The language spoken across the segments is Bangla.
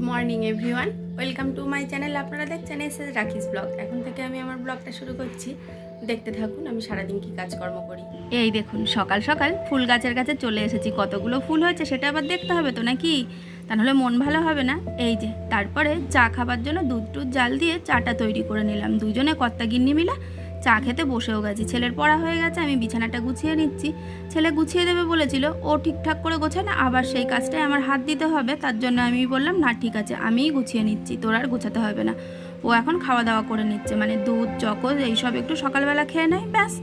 Morning everyone, welcome to my channel. আপনারা দেখছেন এসএস রাখিস ব্লগ। এখন থেকে আমি আমার ব্লগটা শুরু করছি, দেখতে থাকুন আমি সারাদিন কী কাজকর্ম করি। এই দেখুন, সকাল সকাল ফুল গাছের কাছে চলে এসেছি। কতগুলো ফুল হয়েছে সেটা আবার দেখতে হবে তো নাকি, তা নাহলে মন ভালো হবে না। এই যে তারপরে চা খাবার জন্য দুধ টুধ জাল দিয়ে চাটা তৈরি করে নিলাম। দুজনে কর্তা গিন্নি মিলে চা খেতে বসেও গেছি। ছেলের পড়া হয়ে গেছে, আমি বিছানাটা গুছিয়ে নিচ্ছি। ছেলে গুছিয়ে দেবে বলেছিল, ও ঠিকঠাক করে গোছায় না, আবার সেই কাজটায় আমার হাত দিতে হবে। তার জন্য আমি বললাম না ঠিক আছে, আমিই গুছিয়ে নিচ্ছি, তোর আর গোছাতে হবে না। ও এখন খাওয়া দাওয়া করে নিচ্ছে, মানে দুধ চকোজ এইসব একটু সকালবেলা খেয়ে নেয় ব্যাস।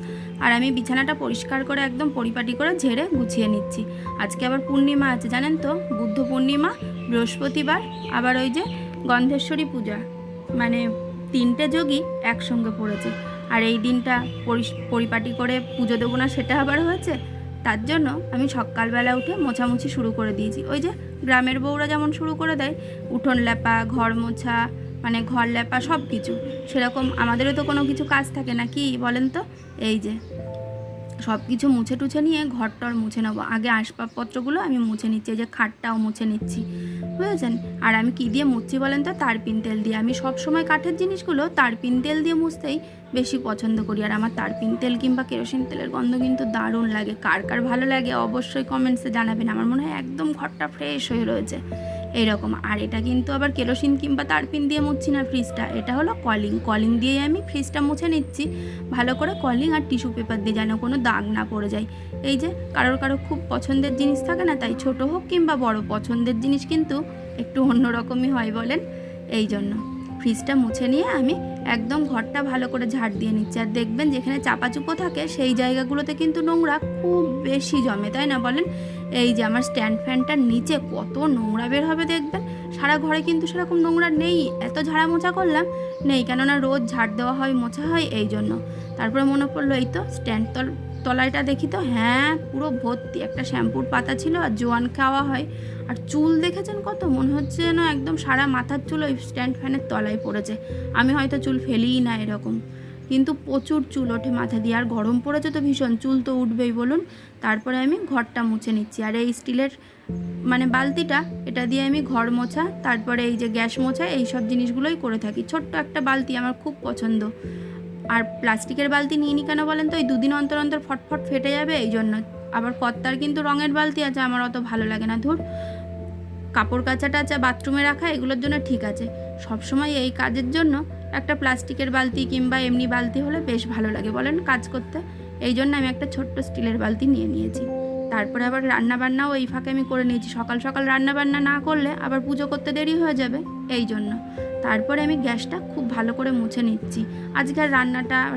আর আমি বিছানাটা পরিষ্কার করে একদম পরিপাটি করে ঝেড়ে গুছিয়ে নিচ্ছি। আজকে আবার পূর্ণিমা আছে জানেন তো, বুদ্ধ পূর্ণিমা, বৃহস্পতিবার, আবার ওই যে গন্ধেশ্বরী পূজা, মানে তিনটে যোগই একসঙ্গে পড়েছে। আর এই দিনটা পরিপাটি করে পুজো দেবো না সেটা আবার হয়েছে। তার জন্য আমি সকালবেলা উঠে মোছামুছি শুরু করে দিয়েছি। ওই যে গ্রামের বউরা যেমন শুরু করে দেয়, উঠোন লেপা, ঘর মোছা, মানে ঘর লেপা সব কিছু, সেরকম আমাদেরও তো কোনো কিছু কাজ থাকে না কি বলেন তো। এই যে সব কিছু মুছে টুছে নিয়ে ঘরটর মুছে নেবো। আগে আসবাবপত্রগুলো আমি মুছে নিচ্ছি, এই যে খাটটাও মুছে নিচ্ছি, বুঝেছেন। আর আমি কি দিয়ে মুছছি বলেন তো, তারপিন তেল দিয়ে। আমি সব সময় কাঠের জিনিসগুলো তারপিন তেল দিয়ে মুছতেই বেশি পছন্দ করি। আর আমার তারপিন তেল কিংবা কেরোসিন তেলের গন্ধ কিন্তু দারুণ লাগে। কার কার ভালো লাগে অবশ্যই কমেন্টসে জানাবেন। আমার মনে হয় একদম ঘরটা ফ্রেশ হয়ে রয়েছে এইরকম। আর এটা কিন্তু আবার কেরোসিন কিংবা তারপিন দিয়ে মুছছি না ফ্রিজটা, এটা হলো কলিং দিয়েই আমি ফ্রিজটা মুছে নিচ্ছি ভালো করে। কলিং আর টিস্যু পেপার দিয়ে যেন কোনো দাগ না পড়ে যায়। এই যে কারোর খুব পছন্দের জিনিস থাকে না, তাই ছোট হোক কিংবা বড়, পছন্দের জিনিস কিন্তু একটু অন্যরকমই হয় বলেন। এই জন্য ফ্রিজটা মুছে নিয়ে আমি একদম ঘরটা ভালো করে ঝাড় দিয়ে নিচ্ছি। আর দেখবেন যেখানে চাপাচুপো থাকে সেই জায়গাগুলোতে কিন্তু নোংরা খুব বেশি জমে, তাই না বলেন। এই যে আমার স্ট্যান্ড ফ্যানটার নিচে কত নোংরা বের হবে দেখবেন। সারা ঘরে কিন্তু সেরকম নোংরা নেই, এত ঝাড়া মোছা করলাম নেই, কেননা রোজ ঝাড় দেওয়া হয়, মোছা হয় এই জন্য। তারপরে মনে পড়লো এই তো স্ট্যান্ড তলাইটা দেখি তো, হ্যাঁ পুরো ভর্তি। একটা শ্যাম্পুর পাতা ছিল আর জোয়ান খাওয়া হয়। আর চুল দেখেছেন কত, মনে হচ্ছে যেন একদম সারা মাথার চুল ওই স্ট্যান্ড ফ্যানের তলায় পড়েছে। আমি হয়তো চুল ফেলিই না এরকম, কিন্তু প্রচুর চুল ওঠে মাথা দিয়ে। আর গরম পড়েছে তো ভীষণ, চুল তো উঠবেই বলুন। তারপরে আমি ঘরটা মুছে নিচ্ছি। আর এই স্টিলের মানে বালতিটা, এটা দিয়ে আমি ঘর মোছা, তারপরে এই যে গ্যাস মোছা, এই সব জিনিসগুলোই করে থাকি। ছোট্ট একটা বালতি আমার খুব পছন্দ। আর প্লাস্টিকের বালতি নিয়ে নি কেন বলেন তো, ওই দুদিন অন্তর অন্তর ফটফট ফেটে যাবে এই জন্য। আবার কর্তার কিন্তু রঙের বালতি আছে, আমার অত ভালো লাগে না। ধুর, কাপড় কাচা টাচা বাথরুমে রাখা এগুলোর জন্য ঠিক আছে, সবসময় এই কাজের জন্য একটা প্লাস্টিকের বালতি কিংবা এমনি বালতি হলে বেশ ভালো লাগে বলেন কাজ করতে। এই জন্য আমি একটা ছোট্ট স্টিলের বালতি নিয়ে নিয়েছি। তারপরে আবার রান্নাবান্নাও এই ফাঁকে আমি করে নিয়েছি। সকাল সকাল রান্নাবান্না না করলে আবার পুজো করতে দেরি হয়ে যাবে এই জন্য। তারপরে আমি গ্যাসটা খুব ভালো করে মুছে নিচ্ছি। আজকের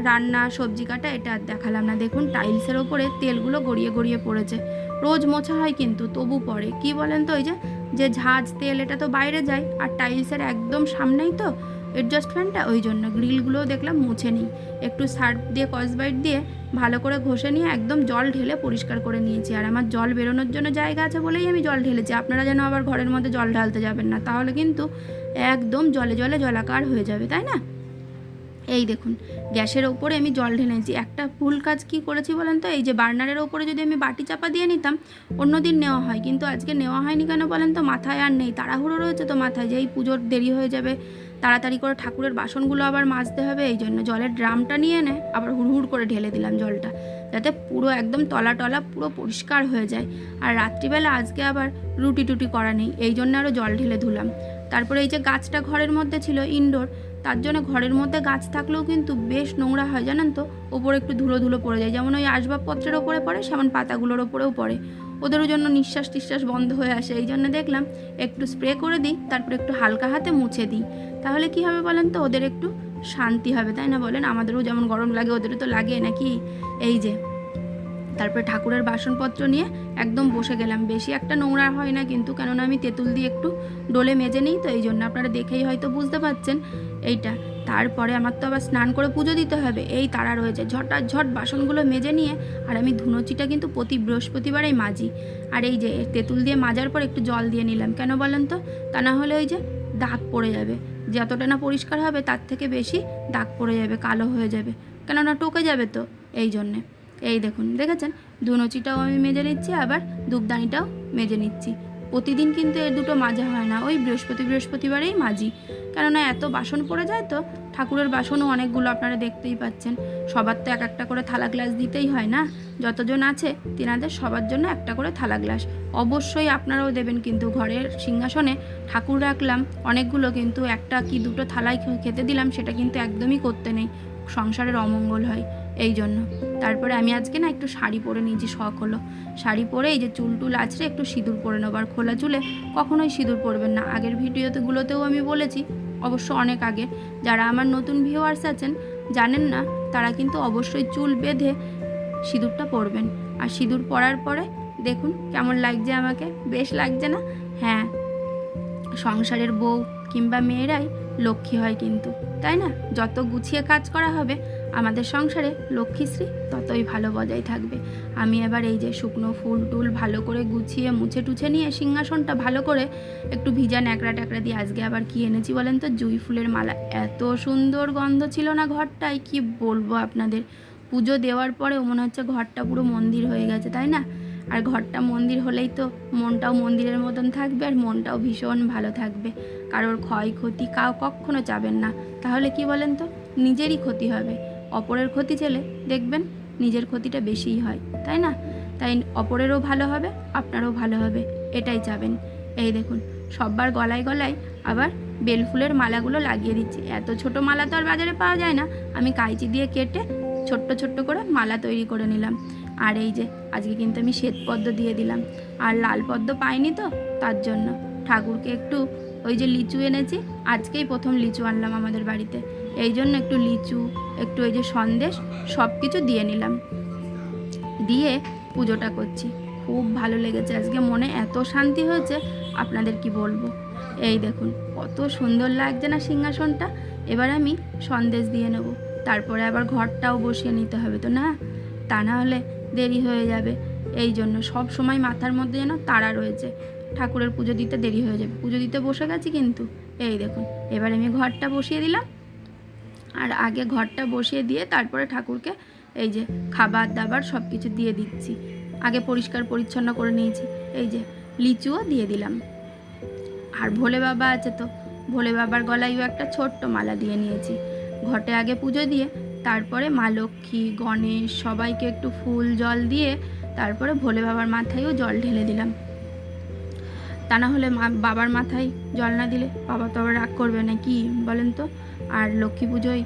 রান্না সবজি কাটা এটা আর দেখালাম না। দেখুন টাইলসের ওপরে তেলগুলো গড়িয়ে গড়িয়ে পড়েছে। রোজ মোছা হয় কিন্তু তবু পড়ে, কি বলেন তো। ওই যে ঝাঁজ তেল এটা তো বাইরে যায়, আর টাইলসের একদম সামনেই তো এডজাস্ট ফ্যানটা, ওই জন্য গ্রিলগুলোও দেখলাম মুছে নিই। একটু সার্ফ দিয়ে কসবাইট দিয়ে ভালো করে ঘষে নিয়ে একদম জল ঢেলে পরিষ্কার করে নিয়েছি। আর আমার জল বেরোনোর জন্য জায়গা আছে বলেই আমি জল ঢেলেছি। আপনারা যেন আবার ঘরের মধ্যে জল ঢালতে যাবেন না, তাহলে কিন্তু একদম জলে জলে জলাকার হয়ে যাবে, তাই না। এই দেখুন গ্যাসের ওপরে আমি জল ঢেলেছি। একটা ভুল কাজ কি করেছি বলেন তো, এই যে বার্নারের ওপরে যদি আমি বাটি চাপা দিয়ে নিতাম অন্যদিন নেওয়া হয়, কিন্তু আজকে নেওয়া হয়নি কেন বলেন তো, মাথায় আর নেই, তাড়াহুড়ো রয়েছে তো মাথায়, যে এই পুজোর দেরি হয়ে যাবে, তাড়াতাড়ি করে ঠাকুরের বাসনগুলো আবার মাজতে হবে। এই জন্য জলের ড্রামটা নিয়ে এনে আবার হুড়হুড় করে ঢেলে দিলাম জলটা, যাতে পুরো একদম তলা টলা পুরো পরিষ্কার হয়ে যায়। আর রাত্রিবেলা আজকে আবার রুটি টুটি করা নেই, এই জন্য আরও জল ঢেলে ধুলাম। তারপরে এই যে গাছটা ঘরের মধ্যে ছিল ইনডোর, তার জন্য ঘরের মধ্যে গাছ থাকলেও কিন্তু বেশ নোংরা হয় জানেন তো, ওপরে একটু ধুলো ধুলো পড়ে যায়, যেমন ওই আসবাবপত্রের ওপরে পড়ে সেমন পাতাগুলোর ওপরেও পড়ে, ওদেরও জন্য নিঃশ্বাস টিশ্বাস বন্ধ হয়ে আসে। এই জন্য দেখলাম একটু স্প্রে করে দিই, তারপরে একটু হালকা হাতে মুছে দিই, তাহলে কি হবে বলেন তো, ওদের একটু শান্তি হবে, তাই না বলেন। আমাদেরও যেমন গরম লাগে ওদেরও তো লাগে নাকি। এই যে তারপরে ঠাকুরের বাসনপত্র নিয়ে একদম বসে গেলাম। বেশি একটা নোংরা হয় না কিন্তু, কেননা আমি তেঁতুল দিয়ে একটু ডোলে মেজে নিই তো, এই জন্য আপনারা দেখেই হয়তো বুঝতে পারছেন এইটা। তারপরে আমার তো আবার স্নান করে পুজো দিতে হবে, এই তাড়া রয়েছে। ঝট বাসনগুলো মেজে নিয়ে, আর আমি ধুনোচিটা কিন্তু প্রতি বৃহস্পতিবারেই মাজি। আর এই যে তেঁতুল দিয়ে মাজার পর একটু জল দিয়ে নিলাম, কেন বলেন তো, তা না হলে ওই যে দাগ পড়ে যাবে, যতটা না পরিষ্কার হবে তার থেকে বেশি দাগ পড়ে যাবে, কালো হয়ে যাবে, কেননা টোকে যাবে তো এই জন্যে। এই দেখুন দেখেছেন, ধুনোচিটাও আমি মেজে নিচ্ছি, আবার ধূপদানিটাও মেজে নিচ্ছি। প্রতিদিন কিন্তু এর দুটো মাজা হয় না, ওই বৃহস্পতিবারেই মাজি, কেননা এত বাসন পড়ে যায় তো। ঠাকুরের বাসনও অনেকগুলো, আপনারা দেখতেই পাচ্ছেন। সবার তো এক একটা করে থালা গ্লাস দিতেই হয় না, যতজন আছে তেনাদের সবার জন্য একটা করে থালা গ্লাস অবশ্যই আপনারাও দেবেন। কিন্তু ঘরের সিংহাসনে ঠাকুর রাখলাম অনেকগুলো, কিন্তু একটা কি দুটো থালায় খেতে দিলাম, সেটা কিন্তু একদমই করতে নেই, সংসারের অমঙ্গল হয়। এই জন্য তারপরে আমি আজকে না একটু শাড়ি পরে নিয়েছি, শখ হলো। শাড়ি পরে এই যে চুল টুল আছড়ে একটু সিঁদুর পরে নেবো। আর খোলা চুলে কখনোই সিঁদুর পরবেন না, আগের ভিডিওগুলোতেও আমি বলেছি, অবশ্য অনেক আগে। যারা আমার নতুন ভিউয়ার্স আছেন জানেন না, তারা কিন্তু অবশ্যই চুল বেঁধে সিঁদুরটা পরবেন। আর সিঁদুর পরার পরে দেখুন কেমন লাগছে আমাকে, বেশ লাগছে না? হ্যাঁ, সংসারের বউ কিংবা মেয়েরাই লক্ষ্মী হয় কিন্তু, তাই না? যত গুছিয়ে কাজ করা হবে আমাদের সংসারে লক্ষ্মীশ্রী ততই ভালো বজায় থাকবে। আমি এবার এই যে শুকনো ফুল টুল ভালো করে গুছিয়ে মুছে টুছে নিয়ে সিংহাসনটা ভালো করে একটু ভিজা ন্যাকড়া ট্যাকড়া দিয়ে, আজকে আবার কি এনেছি বলেন তো, জুঁই ফুলের মালা। এত সুন্দর গন্ধ ছিল না ঘরটায়, কি বলবো আপনাদের। পুজো দেওয়ার পরেও মনে হচ্ছে ঘরটা পুরো মন্দির হয়ে গেছে, তাই না? আর ঘরটা মন্দির হলেই তো মনটাও মন্দিরের মতন থাকবে, আর মনটাও ভীষণ ভালো থাকবে। কারোর ক্ষয়ক্ষতি কখনো চাবেন না, তাহলে কি বলেন তো, নিজেরই ক্ষতি হবে। অপরের ক্ষতি চেলে দেখবেন নিজের ক্ষতিটা বেশিই হয়, তাই না? তাই অপরেরও ভালো হবে, আপনারও ভালো হবে, এটাই চাবেন। এই দেখুন সববার গলায় গলায় আবার বেলফুলের মালাগুলো লাগিয়ে দিচ্ছি। এত ছোট মালা তো আর বাজারে পাওয়া যায় না, আমি কাঁচি দিয়ে কেটে ছোট্ট ছোট্ট করে মালা তৈরি করে নিলাম। আর এই যে আজকে কিন্তু আমি শ্বেতপদ্ম দিয়ে দিলাম, আর লাল পদ্ম পাইনি তো, তার জন্য ঠাকুরকে একটু ওই যে লিচু এনেছি, আজকেই প্রথম লিচু আনলাম আমাদের বাড়িতে, এই জন্য একটু লিচু, একটু ওই যে সন্দেশ, সব কিছু দিয়ে নিলাম, দিয়ে পুজোটা করছি। খুব ভালো লেগেছে আজকে, মনে এত শান্তি হয়েছে আপনাদের কি বলবো। এই দেখুন কত সুন্দর লাগছে না সিংহাসনটা। এবার আমি সন্দেশ দিয়ে নেব, তারপরে আবার ঘরটাও বসিয়ে নিতে হবে তো, না তা না হলে দেরি হয়ে যাবে। এই জন্য সব সময় মাথার মধ্যে যেন তাড়া রয়েছে, ঠাকুরের পুজো দিতে দেরি হয়ে যাবে। পুজো দিতে বসে গেছি কিন্তু, এই দেখুন এবার আমি ঘরটা বসিয়ে দিলাম। আর আগে ঘরটা বসিয়ে দিয়ে তারপরে ঠাকুরকে এই যে খাবার দাবার সব কিছু দিয়ে দিচ্ছি। আগে পরিষ্কার পরিচ্ছন্ন করে নিয়েছি, এই যে লিচুও দিয়ে দিলাম। আর ভোলে বাবা আছে তো, ভোলে বাবার গলায়ও একটা ছোট্ট মালা দিয়ে নিয়েছি। ঘটে আগে পুজো দিয়ে তারপরে মা লক্ষ্মী, গণেশ সবাইকে একটু ফুল জল দিয়ে তারপরে ভোলে বাবার মাথায়ও জল ঢেলে দিলাম। তা না হলে বাবার মাথায় জল না দিলে বাবা তো আবার রাগ করবে না, কি বলেন তো? আর লক্ষ্মী পুজোয়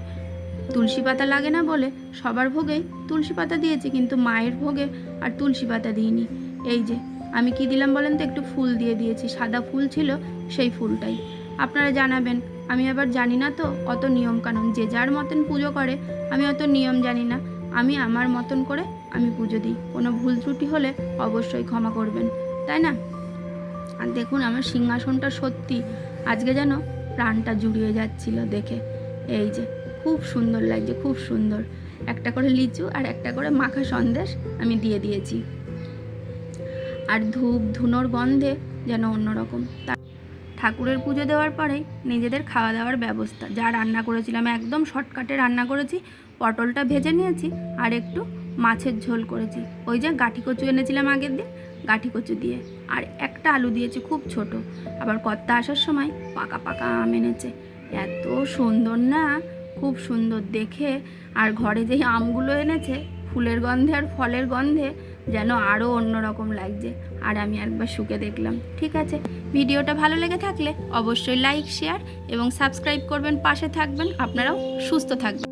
তুলসী পাতা লাগে না বলে সবার ভোগেই তুলসী পাতা দিয়েছি, কিন্তু মায়ের ভোগে আর তুলসী পাতা দিইনি। এই যে আমি কি দিলাম বলেন তো, একটু ফুল দিয়ে দিয়েছি, সাদা ফুল ছিল সেই ফুলটাই। আপনারা জানাবেন, আমি আবার জানি না তো অত নিয়ম কানুন, যে যার মতন পুজো করে, আমি অত নিয়ম জানি না, আমি আমার মতন করে আমি পুজো দিই। কোনো ভুল ত্রুটি হলে অবশ্যই ক্ষমা করবেন, তাই না? আর দেখুন আমার সিংহাসনটা সত্যি আজকে যেন প্রাণটা জুড়িয়ে যাচ্ছিল দেখে। এই যে খুব সুন্দর লাগছে, খুব সুন্দর। একটা করে লিচু আর একটা করে মাখা সন্দেশ আমি দিয়ে দিয়েছি, আর ধূপ ধুনোর গন্ধে যেন অন্যরকম। ঠাকুরের পুজো দেওয়ার পরেই নিজেদের খাওয়া দাওয়ার ব্যবস্থা। যা রান্না করেছিলাম একদম শর্টকাটে রান্না করেছি, পটলটা ভেজে নিয়েছি আর একটু মাছের ঝোল করেছি। ওই যে গাঁঠি কচু এনেছিলাম আগের দিন, গাঁঠি কচু দিয়ে, আর একটা আলু দিয়েছি খুব ছোট। আবার কর্তা আসার সময় পাকা পাকা আম এনেছে, এত সুন্দর না, খুব সুন্দর দেখে। আর ঘরে যেই আমগুলো এনেছে ফুলের গন্ধে আর ফলের গন্ধে যেন আরও অন্যরকম লাগছে। আর আমি একবার শুকে দেখলাম। ঠিক আছে, ভিডিওটা ভালো লেগে থাকলে অবশ্যই লাইক, শেয়ার এবং সাবস্ক্রাইব করবেন, পাশে থাকবেন। আপনারাও সুস্থ থাকবেন।